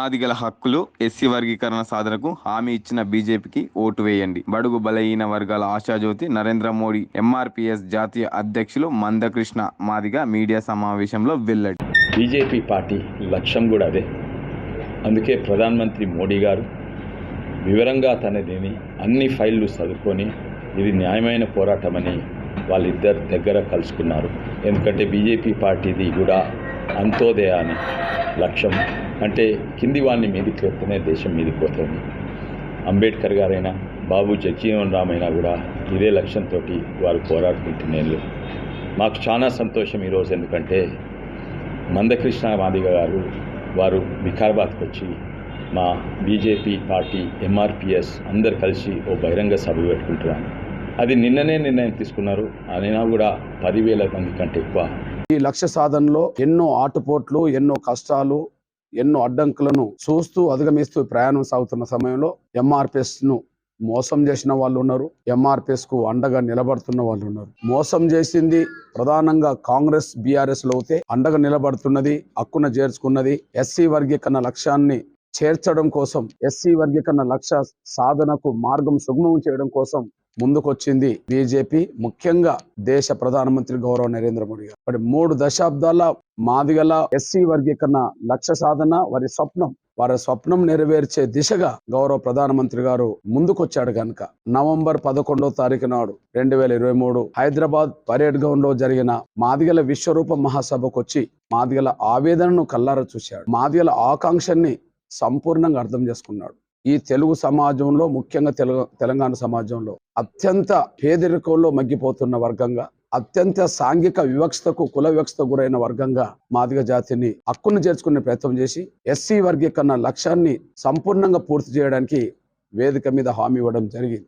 మాదిగల హక్కులు ఎస్సీ వర్గీకరణ సాధనకు హామీ ఇచ్చిన బీజేపీకి ఓటు వేయండి. బడుగు బలహీన వర్గాల ఆశాజ్యోతి నరేంద్ర మోడీ ఎంఆర్పీఎస్ జాతీయ అధ్యక్షులు మందకృష్ణ మాదిగ మీడియా సమావేశంలో వెల్లడి. బీజేపీ పార్టీ లక్ష్యం కూడా అదే. అందుకే ప్రధానమంత్రి మోడీ గారు వివరంగా తనదిని అన్ని ఫైళ్లు చదువుకొని ఇది న్యాయమైన పోరాటమని వాళ్ళిద్దరు దగ్గర కలుసుకున్నారు. ఎందుకంటే బీజేపీ పార్టీది కూడా అంత్యోదయ అని లక్ష్యం, అంటే కింది వాడిని మీదికి లేస్తేనే దేశం మీదికి పోతుంది. అంబేద్కర్ గారైనా బాబు జగజీవన్ రామ్ అయినా కూడా ఇదే లక్ష్యంతో వారు పోరాడుకుంటున్నారు. మాకు చాలా సంతోషం ఈరోజు, ఎందుకంటే మందకృష్ణ మాదిగ గారు వారు వికారాబాద్కి వచ్చి మా బీజేపీ పార్టీ ఎంఆర్పీఎస్ అందరు కలిసి ఓ బహిరంగ సభ పెట్టుకుంటున్నారు. అది నిన్ననే నిర్ణయం తీసుకున్నారు. అయినా కూడా 10,000 మంది కంటే ఎక్కువ. ఈ లక్ష్య సాధనలో ఎన్నో ఆటుపోట్లు, ఎన్నో కష్టాలు, ఎన్నో అడ్డంకులను చూస్తూ అధిగమిస్తూ ప్రయాణం సాగుతున్న సమయంలో ఎంఆర్పీఎస్ ను మోసం చేసిన వాళ్ళు ఉన్నారు, ఎంఆర్పీఎస్ కు అండగా నిలబడుతున్న వాళ్ళు ఉన్నారు. మోసం చేసింది ప్రధానంగా కాంగ్రెస్ బీఆర్ఎస్ లో అయితే, అండగా నిలబడుతున్నది, హక్కున చేర్చుకున్నది ఎస్సీ వర్గీకరణ లక్ష్యాన్ని చేర్చడం కోసం, ఎస్సీ వర్గీకరణ లక్ష్య సాధనకు మార్గం సుగమం చేయడం కోసం ముందుకొచ్చింది బీజేపీ, ముఖ్యంగా దేశ ప్రధానమంత్రి గౌరవ నరేంద్ర మోడీ గారు. మరి 3 దశాబ్దాల మాదిగల ఎస్సీ వర్గీకరణ లక్ష్య సాధన వారి స్వప్నం నెరవేర్చే దిశగా గౌరవ ప్రధానమంత్రి గారు ముందుకొచ్చాడు కనుక నవంబర్ 11వ తారీఖు నాడు 2023 హైదరాబాద్ పరేడ్ గ్రౌండ్ లో జరిగిన మాదిగల విశ్వరూప మహాసభకు వచ్చి మాదిగల ఆవేదనను కల్లారా చూశాడు. మాదిగల ఆకాంక్షని సంపూర్ణంగా అర్థం చేసుకున్నాడు. ఈ తెలుగు సమాజంలో, ముఖ్యంగా తెలంగాణ సమాజంలో అత్యంత పేదరికంలో మగ్గిపోతున్న వర్గంగా, అత్యంత సాంఘిక వివక్షతకు, కుల వివక్షతకు గురైన వర్గంగా మాదిగ జాతిని హక్కును చేర్చుకునే ప్రయత్నం చేసి ఎస్సీ వర్గీకరణ లక్ష్యాన్ని సంపూర్ణంగా పూర్తి చేయడానికి వేదిక మీద హామీ ఇవ్వడం జరిగింది.